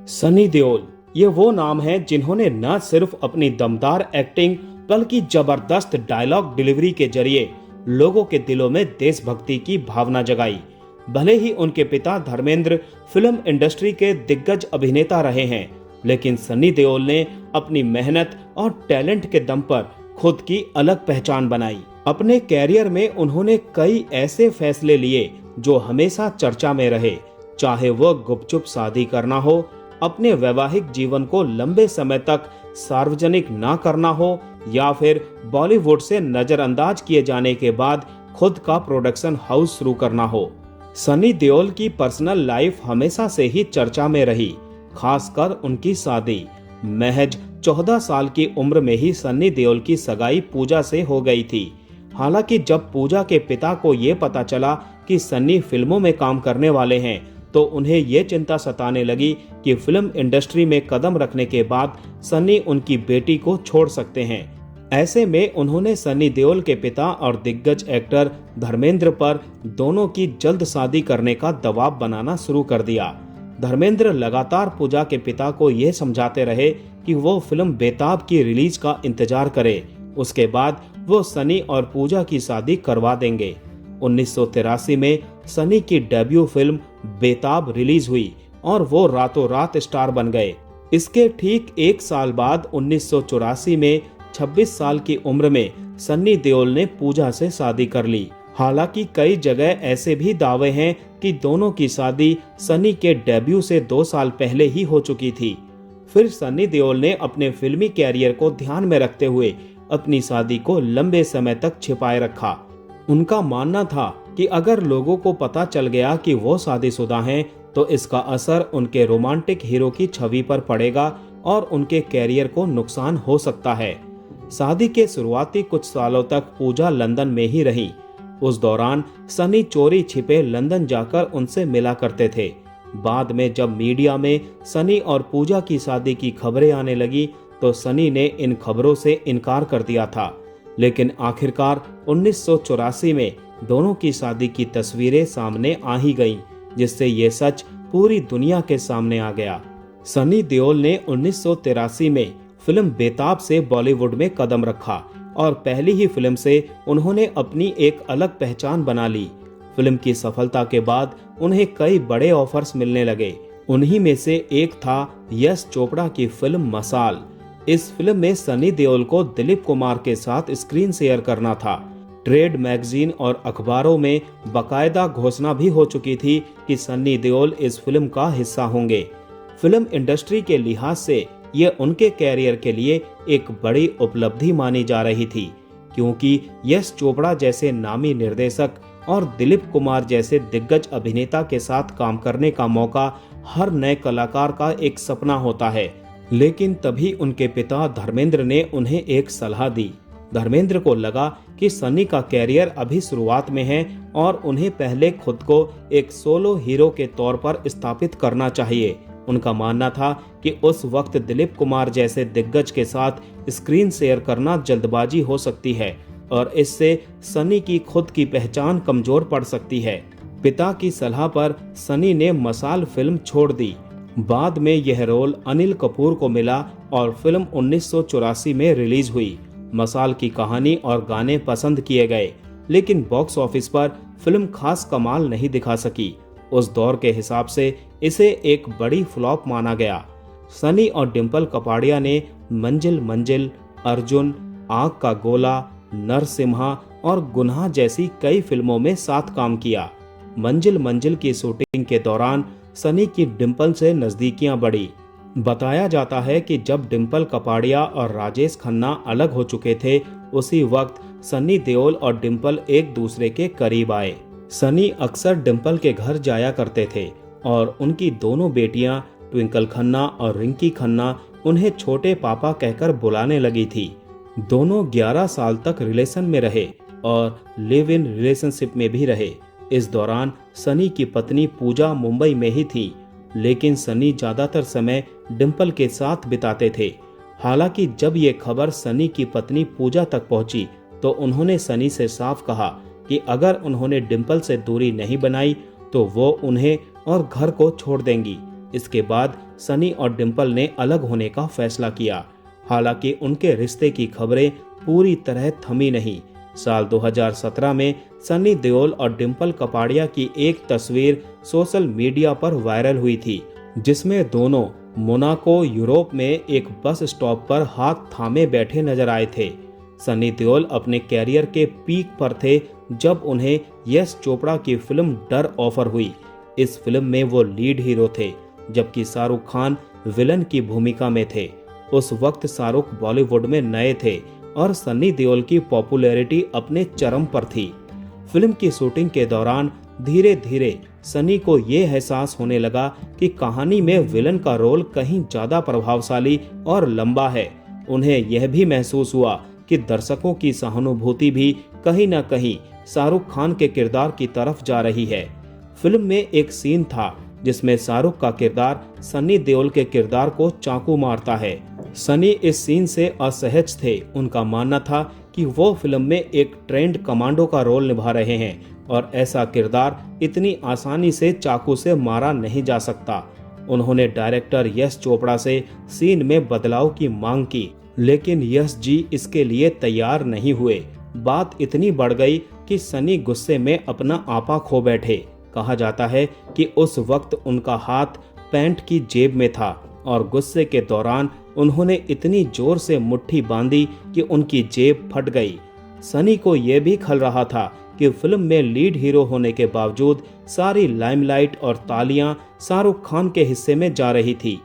सनी देओल ये वो नाम है जिन्होंने न सिर्फ अपनी दमदार एक्टिंग बल्कि जबरदस्त डायलॉग डिलीवरी के जरिए लोगों के दिलों में देशभक्ति की भावना जगाई। भले ही उनके पिता धर्मेंद्र फिल्म इंडस्ट्री के दिग्गज अभिनेता रहे हैं, लेकिन सनी देओल ने अपनी मेहनत और टैलेंट के दम पर खुद की अलग पहचान बनाई। अपने कैरियर में उन्होंने कई ऐसे फैसले लिए जो हमेशा चर्चा में रहे, चाहे वो गुपचुप शादी करना हो, अपने वैवाहिक जीवन को लंबे समय तक सार्वजनिक ना करना हो, या फिर बॉलीवुड से नजरअंदाज किए जाने के बाद खुद का प्रोडक्शन हाउस शुरू करना हो। सनी देओल की पर्सनल लाइफ हमेशा से ही चर्चा में रही, खासकर उनकी शादी। महज 14 साल की उम्र में ही सनी देओल की सगाई पूजा से हो गई थी। हालांकि जब पूजा के पिता को ये पता चला कि सनी फिल्मों में काम करने वाले हैं, तो उन्हें ये चिंता सताने लगी कि फिल्म इंडस्ट्री में कदम रखने के बाद सनी उनकी बेटी को छोड़ सकते हैं। ऐसे में उन्होंने सनी देओल के पिता और दिग्गज एक्टर धर्मेंद्र पर दोनों की जल्द शादी करने का दबाव बनाना शुरू कर दिया। धर्मेंद्र लगातार पूजा के पिता को यह समझाते रहे कि वो फिल्म बेताब की रिलीज का इंतजार करे, उसके बाद वो सनी और पूजा की शादी करवा देंगे। 1983 में सनी की डेब्यू फिल्म बेताब रिलीज हुई और वो रातों रात स्टार बन गए। इसके ठीक एक साल बाद 1984 में 26 साल की उम्र में सनी देओल ने पूजा से शादी कर ली। हालांकि कई जगह ऐसे भी दावे हैं कि दोनों की शादी सनी के डेब्यू से 2 साल पहले ही हो चुकी थी। फिर सनी देओल ने अपने फिल्मी कैरियर को ध्यान में रखते हुए अपनी शादी को लंबे समय तक छिपाए रखा। उनका मानना था कि अगर लोगों को पता चल गया कि वो शादीशुदा हैं, तो इसका असर उनके रोमांटिक हीरो की छवि पर पड़ेगा और उनके कैरियर को नुकसान हो सकता है। शादी के शुरुआती कुछ सालों तक पूजा लंदन में ही रही। उस दौरान सनी चोरी छिपे लंदन जाकर उनसे मिला करते थे। बाद में जब मीडिया में सनी और पूजा की शादी की खबरें आने लगी, तो सनी ने इन खबरों से इनकार कर दिया था। लेकिन आखिरकार 1984 में दोनों की शादी की तस्वीरें सामने आ ही गईं, जिससे ये सच पूरी दुनिया के सामने आ गया। सनी देओल ने 1983 में फिल्म बेताब से बॉलीवुड में कदम रखा और पहली ही फिल्म से उन्होंने अपनी एक अलग पहचान बना ली। फिल्म की सफलता के बाद उन्हें कई बड़े ऑफर्स मिलने लगे। उन्हीं में से एक था यश चोपड़ा की फिल्म मसाल। इस फिल्म में सनी देओल को दिलीप कुमार के साथ स्क्रीन शेयर करना था। ट्रेड मैगजीन और अखबारों में बकायदा घोषणा भी हो चुकी थी कि सनी देओल इस फिल्म का हिस्सा होंगे। फिल्म इंडस्ट्री के लिहाज से ये उनके कैरियर के लिए एक बड़ी उपलब्धि मानी जा रही थी, क्योंकि यश चोपड़ा जैसे नामी निर्देशक और दिलीप कुमार जैसे दिग्गज अभिनेता के साथ काम करने का मौका हर नए कलाकार का एक सपना होता है। लेकिन तभी उनके पिता धर्मेंद्र ने उन्हें एक सलाह दी। धर्मेंद्र को लगा कि सनी का कैरियर अभी शुरुआत में है और उन्हें पहले खुद को एक सोलो हीरो के तौर पर स्थापित करना चाहिए। उनका मानना था कि उस वक्त दिलीप कुमार जैसे दिग्गज के साथ स्क्रीन शेयर करना जल्दबाजी हो सकती है और इससे सनी की खुद की पहचान कमजोर पड़ सकती है। पिता की सलाह पर सनी ने मसाल फिल्म छोड़ दी। बाद में यह रोल अनिल कपूर को मिला और फिल्म 1984 में रिलीज हुई। मसाल की कहानी और गाने पसंद किए गए, लेकिन बॉक्स ऑफिस पर फिल्म खास कमाल नहीं दिखा सकी। उस दौर के हिसाब से इसे एक बड़ी फ्लॉप माना गया। सनी और डिम्पल कपाड़िया ने मंजिल मंजिल, अर्जुन, आग का गोला, नरसिम्हा और गुनाह जैसी कई फिल्मों में साथ काम किया। मंजिल मंजिल की शूटिंग के दौरान सनी की डिम्पल से नजदीकियां बढ़ी। बताया जाता है कि जब डिम्पल कपाड़िया और राजेश खन्ना अलग हो चुके थे, उसी वक्त सनी देओल और डिम्पल एक दूसरे के करीब आए। सनी अक्सर डिम्पल के घर जाया करते थे और उनकी दोनों बेटियां ट्विंकल खन्ना और रिंकी खन्ना उन्हें छोटे पापा कहकर बुलाने लगी थी। दोनों 11 साल तक रिलेशन में रहे और लिव इन रिलेशनशिप में भी रहे। इस दौरान सनी की पत्नी पूजा मुंबई में ही थी, लेकिन सनी ज्यादातर समय डिम्पल के साथ बिताते थे। हालांकि जब ये खबर सनी की पत्नी पूजा तक पहुंची, तो उन्होंने सनी से साफ कहा कि अगर उन्होंने डिम्पल से दूरी नहीं बनाई तो वो उन्हें और घर को छोड़ देंगी। इसके बाद सनी और डिंपल ने अलग होने का फैसला किया। हालांकि उनके रिश्ते की खबरें पूरी तरह थमी नहीं। साल 2017 में सनी देओल और डिंपल कपाड़िया की एक तस्वीर सोशल मीडिया पर वायरल हुई थी, जिसमें दोनों मोनाको यूरोप में एक बस स्टॉप पर हाथ थामे बैठे नजर आए थे। सनी देओल अपने कैरियर के पीक पर थे जब उन्हें यश चोपड़ा की फिल्म डर ऑफर हुई। इस फिल्म में वो लीड हीरो थे, जबकि शाहरुख खान विलन की भूमिका में थे। उस वक्त शाहरुख बॉलीवुड में नए थे और सनी देओल की पॉपुलैरिटी अपने चरम पर थी। फिल्म की शूटिंग के दौरान धीरे धीरे सनी को ये एहसास होने लगा कि कहानी में विलन का रोल कहीं ज्यादा प्रभावशाली और लंबा है। उन्हें यह भी महसूस हुआ कि दर्शकों की सहानुभूति भी कहीं न कहीं शाहरुख खान के किरदार की तरफ जा रही है। फिल्म में एक सीन था जिसमें शाहरुख का किरदार सनी देओल के किरदार को चाकू मारता है। सनी इस सीन से असहज थे। उनका मानना था कि वो फिल्म में एक ट्रेंड कमांडो का रोल निभा रहे हैं और ऐसा किरदार इतनी आसानी से चाकू से मारा नहीं जा सकता। उन्होंने डायरेक्टर यश चोपड़ा से सीन में बदलाव की मांग की, लेकिन यश जी इसके लिए तैयार नहीं हुए। बात इतनी बढ़ गई कि सनी गुस्से में अपना आपा खो बैठे। कहा जाता है कि उस वक्त उनका हाथ पैंट की जेब में था और गुस्से के दौरान उन्होंने इतनी जोर से मुट्ठी बांधी कि उनकी जेब फट गई। सनी को यह भी खल रहा था कि फिल्म में लीड हीरो होने के बावजूद सारी लाइमलाइट और तालियां शाहरुख खान के हिस्से में जा रही थी।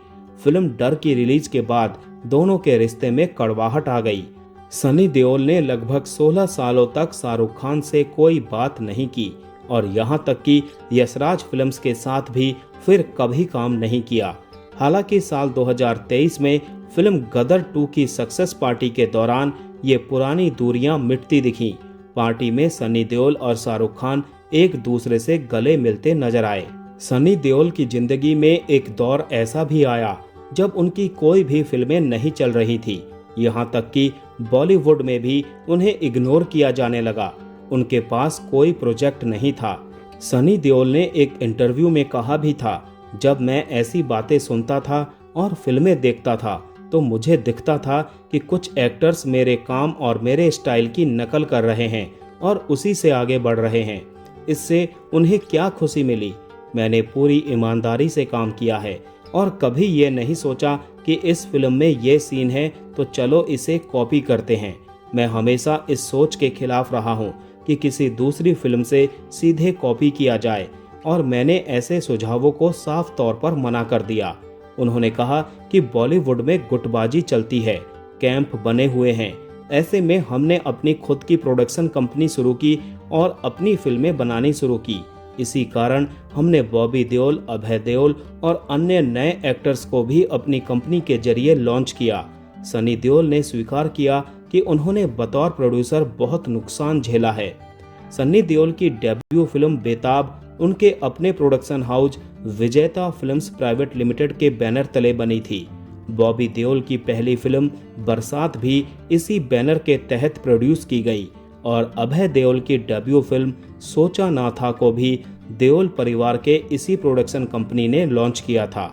फिल्म डर की रिलीज के बाद दोनों के रिश्ते में कड़वाहट आ गई। सनी देओल ने लगभग 16 सालों तक शाहरुख खान से कोई बात नहीं की और यहां तक कि यशराज फिल्म्स के साथ भी फिर कभी काम नहीं किया। हालांकि साल 2023 में फिल्म गदर 2 की सक्सेस पार्टी के दौरान ये पुरानी दूरियां मिटती दिखीं। पार्टी में सनी देओल और शाहरुख खान एक दूसरे से गले मिलते नजर आए। सनी देओल की जिंदगी में एक दौर ऐसा भी आया जब उनकी कोई भी फिल्में नहीं चल रही थी। यहां तक कि बॉलीवुड में भी उन्हें इग्नोर किया जाने लगा। उनके पास कोई प्रोजेक्ट नहीं था। सनी देओल ने एक इंटरव्यू में कहा भी था, जब मैं ऐसी बातें सुनता था और फिल्में देखता था तो मुझे दिखता था कि कुछ एक्टर्स मेरे काम और मेरे स्टाइल की नकल कर रहे हैं और उसी से आगे बढ़ रहे हैं। इससे उन्हें क्या खुशी मिली? मैंने पूरी ईमानदारी से काम किया है और कभी ये नहीं सोचा कि इस फिल्म में ये सीन है तो चलो इसे कॉपी करते हैं। मैं हमेशा इस सोच के खिलाफ रहा हूँ कि किसी दूसरी फिल्म से सीधे कॉपी किया जाए और मैंने ऐसे सुझावों को साफ तौर पर मना कर दिया। उन्होंने कहा कि बॉलीवुड में गुटबाजी चलती है, कैंप बने हुए हैं। ऐसे में हमने अपनी खुद की प्रोडक्शन कंपनी शुरू की और अपनी फिल्में बनानी शुरू की। इसी कारण हमने बॉबी देओल, अभय देओल और अन्य नए एक्टर्स को भी अपनी कंपनी के जरिए लॉन्च किया। सनी देओल ने स्वीकार किया कि उन्होंने बतौर प्रोड्यूसर बहुत नुकसान झेला है। सनी देओल की डेब्यू फिल्म बेताब उनके अपने प्रोडक्शन हाउस विजेता फिल्म्स प्राइवेट लिमिटेड के बैनर तले बनी थी। बॉबी देओल की पहली फिल्म बरसात भी इसी बैनर के तहत प्रोड्यूस की गई और अभय देओल की डेब्यू फिल्म सोचा ना था को भी देओल परिवार के इसी प्रोडक्शन कंपनी ने लॉन्च किया था।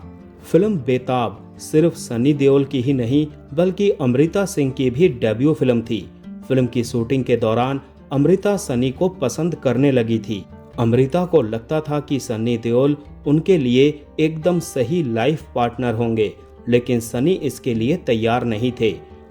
फिल्म बेताब सिर्फ सनी देओल की ही नहीं बल्कि अमृता सिंह की भी डेब्यू फिल्म थी। फिल्म की शूटिंग के दौरान अमृता सनी को पसंद करने लगी थी। अमृता को लगता था कि सनी देओल उनके लिए एकदम सही लाइफ पार्टनर होंगे, लेकिन सनी इसके लिए तैयार नहीं थे।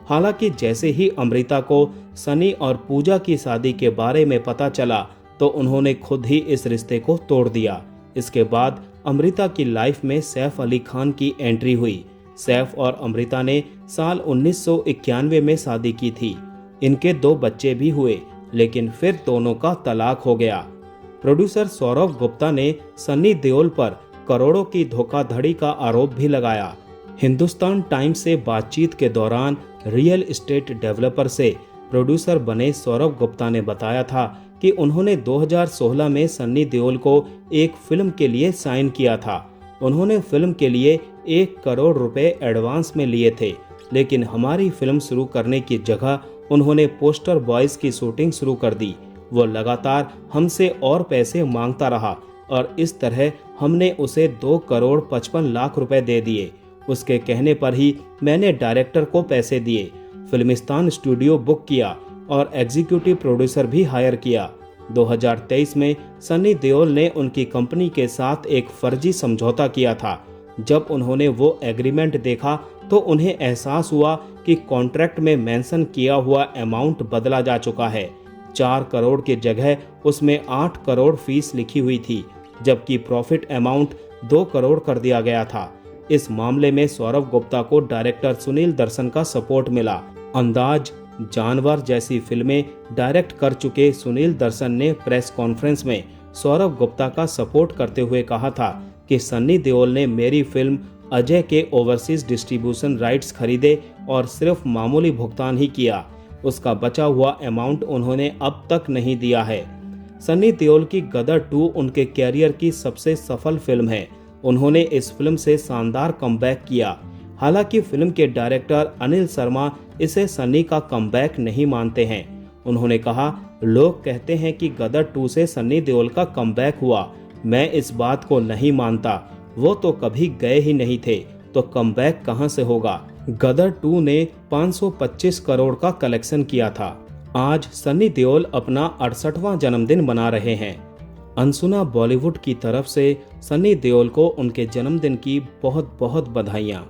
हालांकि जैसे ही अमृता को सनी और पूजा की शादी के बारे में पता चला तो उन्होंने खुद ही इस रिश्ते को तोड़ दिया। इसके बाद अमृता की लाइफ में सैफ अली खान की एंट्री हुई। सैफ और अमृता ने साल 1991 में शादी की थी। इनके 2 बच्चे भी हुए, लेकिन फिर दोनों का तलाक हो गया। प्रोड्यूसर सौरभ गुप्ता ने सनी देओल पर करोड़ों की धोखाधड़ी का आरोप भी लगाया। हिंदुस्तान टाइम्स से बातचीत के दौरान रियल एस्टेट डेवलपर से प्रोड्यूसर बने सौरभ गुप्ता ने बताया था कि उन्होंने 2016 में सनी देओल को एक फिल्म के लिए साइन किया था। उन्होंने फिल्म के लिए 1 करोड़ रुपए एडवांस में लिए थे, लेकिन हमारी फिल्म शुरू करने की जगह उन्होंने पोस्टर बॉयज की शूटिंग शुरू कर दी। वो लगातार हमसे और पैसे मांगता रहा, और इस तरह हमने उसे 2,55,00,000 रुपए दे दिए। उसके कहने पर ही मैंने डायरेक्टर को पैसे दिए, फिल्मिस्तान स्टूडियो बुक किया और एग्जीक्यूटिव प्रोड्यूसर भी हायर किया। 2023 में सनी देओल ने उनकी कंपनी के साथ एक फर्जी समझौता किया था। जब उन्होंने वो एग्रीमेंट देखा तो उन्हें एहसास हुआ कि कॉन्ट्रैक्ट में मेंशन किया हुआ अमाउंट बदला जा चुका है। 4 करोड़ की जगह उसमें 8 करोड़ फीस लिखी हुई थी, जबकि प्रॉफिट अमाउंट 2 करोड़ कर दिया गया था। इस मामले में सौरभ गुप्ता को डायरेक्टर सुनील दर्शन का सपोर्ट मिला। अंदाज, जानवर जैसी फिल्में डायरेक्ट कर चुके सुनील दर्शन ने प्रेस कॉन्फ्रेंस में सौरभ गुप्ता का सपोर्ट करते हुए कहा था कि सन्नी देओल ने मेरी फिल्म अजय के ओवरसीज डिस्ट्रीब्यूशन राइट्स खरीदे और सिर्फ मामूली भुगतान ही किया। उसका बचा हुआ अमाउंट उन्होंने अब तक नहीं दिया है। सन्नी देओल की गदर 2 उनके कैरियर की सबसे सफल फिल्म है। उन्होंने इस फिल्म से शानदार कमबैक किया। हालांकि फिल्म के डायरेक्टर अनिल शर्मा इसे सन्नी का कमबैक नहीं मानते हैं। उन्होंने कहा, लोग कहते हैं कि गदर 2 से सन्नी देओल का कमबैक हुआ। मैं इस बात को नहीं मानता। वो तो कभी गए ही नहीं थे, तो कमबैक कहां से होगा। गदर 2 ने 525 करोड़ का कलेक्शन किया था। आज सन्नी देओल अपना 68वां जन्मदिन मना रहे हैं। अनसुना बॉलीवुड की तरफ से सन्नी देओल को उनके जन्मदिन की बहुत बहुत बधाइयाँ।